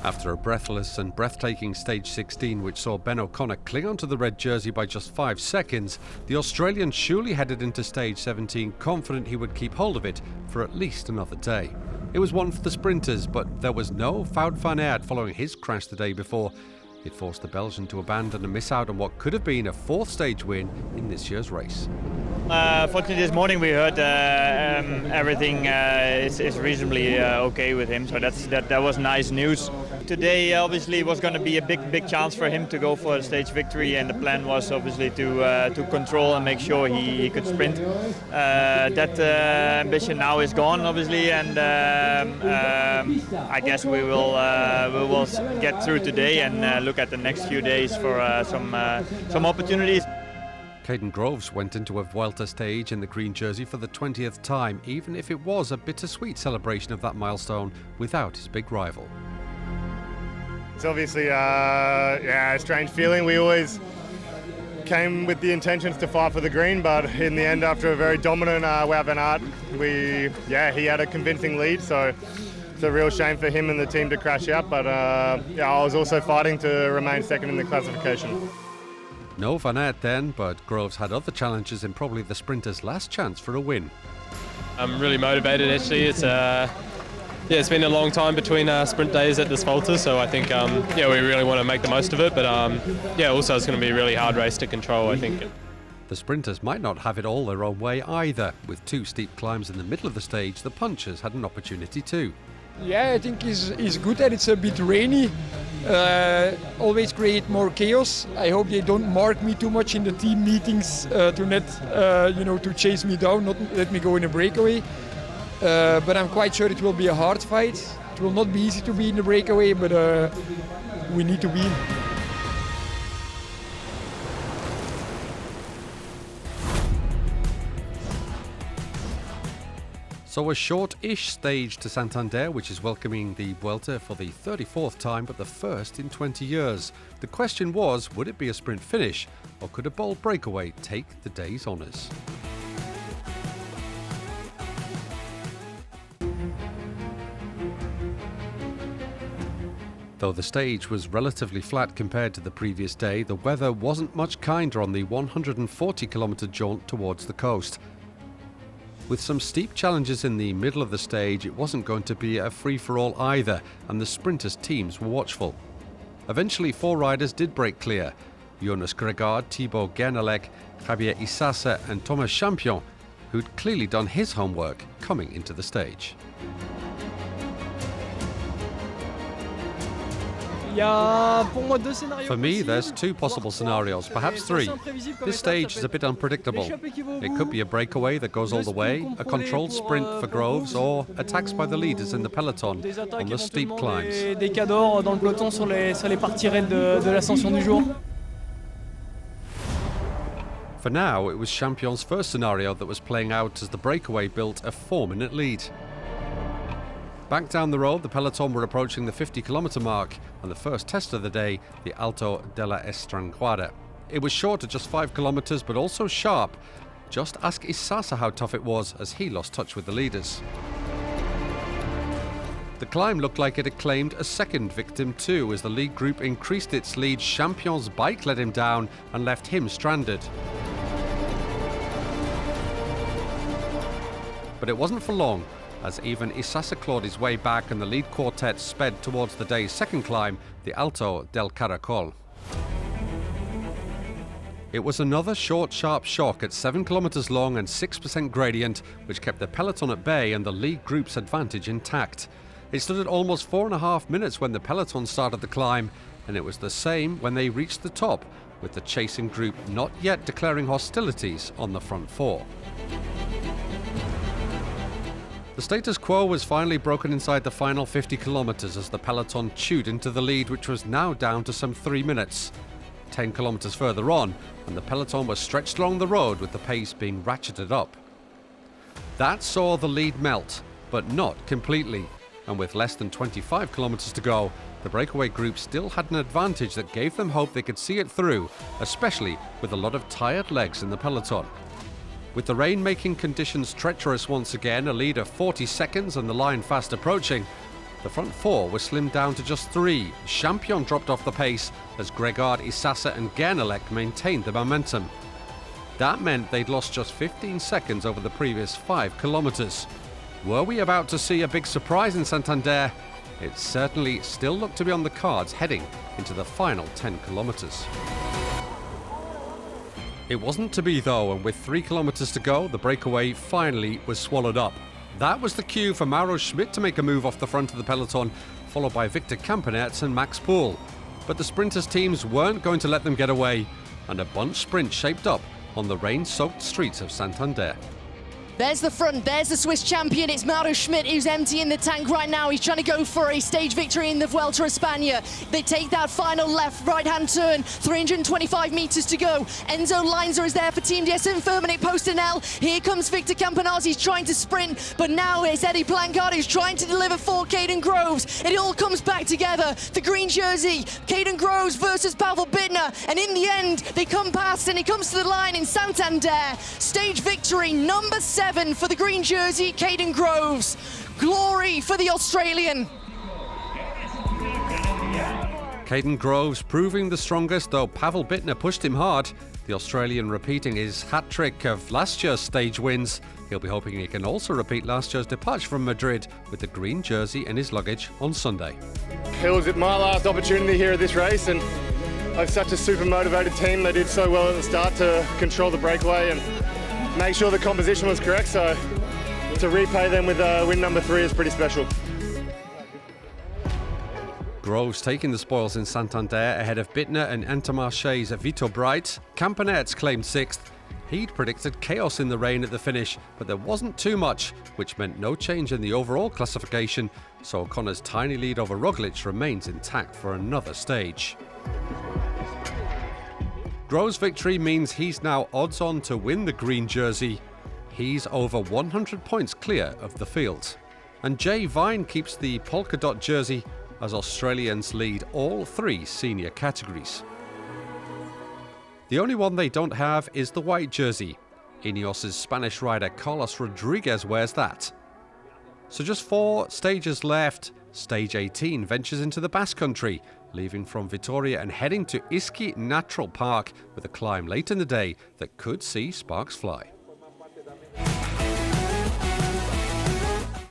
After a breathless and breathtaking stage 16 which saw Ben O'Connor cling onto the red jersey by just 5 seconds, the Australian surely headed into stage 17 confident he would keep hold of it for at least another day. It was one for the sprinters, but there was no Wout van Aert following his crash the day before. It forced the Belgian to abandon and miss out on what could have been a 4th stage win in this year's race. Fortunately, this morning we heard everything is reasonably okay with him, so that was nice news. Today, obviously, it was going to be a big chance for him to go for a stage victory, and the plan was obviously to control and make sure he could sprint. That ambition now is gone, obviously, and I guess we will get through today and look at the next few days for some opportunities. Caden Groves went into a Vuelta stage in the green jersey for the 20th time, even if it was a bittersweet celebration of that milestone without his big rival. It's obviously a strange feeling. We always came with the intentions to fight for the green, but in the end, after a very dominant Wout van Aert, he had a convincing lead, so it's a real shame for him and the team to crash out, but I was also fighting to remain second in the classification. No Van Aert then, but Groves had other challenges in probably the sprinter's last chance for a win. I'm really motivated actually. It's been a long time between sprint days at this Vuelta, so I think we really want to make the most of it, but also it's going to be a really hard race to control, I think. The sprinters might not have it all their own way either. With 2 steep climbs in the middle of the stage, the punchers had an opportunity too. Yeah, I think it's good that it's a bit rainy. Always create more chaos. I hope they don't mark me too much in the team meetings to chase me down, not let me go in a breakaway. But I'm quite sure it will be a hard fight. It will not be easy to be in the breakaway, but we need to be in. So a short-ish stage to Santander, which is welcoming the Vuelta for the 34th time, but the first in 20 years. The question was, would it be a sprint finish, or could a bold breakaway take the day's honours? Though the stage was relatively flat compared to the previous day, the weather wasn't much kinder on the 140-kilometre jaunt towards the coast. With some steep challenges in the middle of the stage, it wasn't going to be a free-for-all either, and the sprinters' teams were watchful. Eventually 4 riders did break clear: Jonas Gregard, Thibaut Gernalek, Javier Isasa and Thomas Champion, who'd clearly done his homework coming into the stage. For me, there's 2 possible scenarios, perhaps 3. This stage is a bit unpredictable. It could be a breakaway that goes all the way, a controlled sprint for Groves, or attacks by the leaders in the peloton on the steep climbs. For now, it was Champion's first scenario that was playing out as the breakaway built a 4-minute lead. Back down the road, the peloton were approaching the 50-kilometre mark, and the first test of the day, the Alto de la Estranguada. It was short at just 5 kilometres, but also sharp. Just ask Isasa how tough it was, as he lost touch with the leaders. The climb looked like it had claimed a second victim too, as the lead group increased its lead. Champion's bike let him down and left him stranded. But it wasn't for long, as even Isasa clawed his way back and the lead quartet sped towards the day's second climb, the Alto del Caracol. It was another short, sharp shock at 7 kilometres long and 6% gradient, which kept the peloton at bay and the lead group's advantage intact. It stood at almost 4.5 minutes when the peloton started the climb, and it was the same when they reached the top, with the chasing group not yet declaring hostilities on the front 4. The status quo was finally broken inside the final 50 kilometres as the peloton chewed into the lead, which was now down to some 3 minutes. 10 kilometres further on, and the peloton was stretched along the road with the pace being ratcheted up. That saw the lead melt, but not completely, and with less than 25 kilometres to go, the breakaway group still had an advantage that gave them hope they could see it through, especially with a lot of tired legs in the peloton. With the rain making conditions treacherous once again, a lead of 40 seconds and the line fast approaching, The front four were slimmed down to just 3. Champion dropped off the pace as Gregard, Isasa and Gernelek maintained the momentum. That meant they'd lost just 15 seconds over the previous 5 kilometres. Were we about to see a big surprise in Santander? It certainly still looked to be on the cards heading into the final 10 kilometres. It wasn't to be though, and with 3 kilometres to go, the breakaway finally was swallowed up. That was the cue for Mauro Schmidt to make a move off the front of the peloton, followed by Victor Campenerts and Max Poole. But the sprinters' teams weren't going to let them get away, and a bunch sprint shaped up on the rain-soaked streets of Santander. There's the front, there's the Swiss champion, it's Mauro Schmidt who's emptying the tank right now. He's trying to go for a stage victory in the Vuelta a España. They take that final left, right-hand turn, 325 metres to go. Enzo Leinzer is there for Team DSM Firmenich Postenel. Here comes Victor Campenaerts, he's trying to sprint, but now it's Eddie Plancard who's trying to deliver for Caden Groves. It all comes back together. The green jersey, Caden Groves versus Pavel Bittner, and in the end, they come past and it comes to the line in Santander. Stage victory number 7 for the green jersey, Caden Groves. Glory for the Australian. Caden Groves proving the strongest, though Pavel Bittner pushed him hard. The Australian repeating his hat-trick of last year's stage wins. He'll be hoping he can also repeat last year's departure from Madrid with the green jersey in his luggage on Sunday. It was my last opportunity here at this race, and I've such a super motivated team. They did so well at the start to control the breakaway and make sure the composition was correct, so to repay them with win number 3 is pretty special. Groves taking the spoils in Santander ahead of Bittner and Intermarché's Vito Bright. Campenerts claimed 6th. He'd predicted chaos in the rain at the finish, but there wasn't too much, which meant no change in the overall classification, so O'Connor's tiny lead over Roglic remains intact for another stage. Groves' victory means he's now odds-on to win the green jersey. He's over 100 points clear of the field. And Jay Vine keeps the polka dot jersey as Australians lead all 3 senior categories. The only one they don't have is the white jersey. Ineos' Spanish rider Carlos Rodriguez wears that. So just 4 stages left. Stage 18 ventures into the Basque Country, leaving from Vitoria and heading to Iski Natural Park with a climb late in the day that could see sparks fly.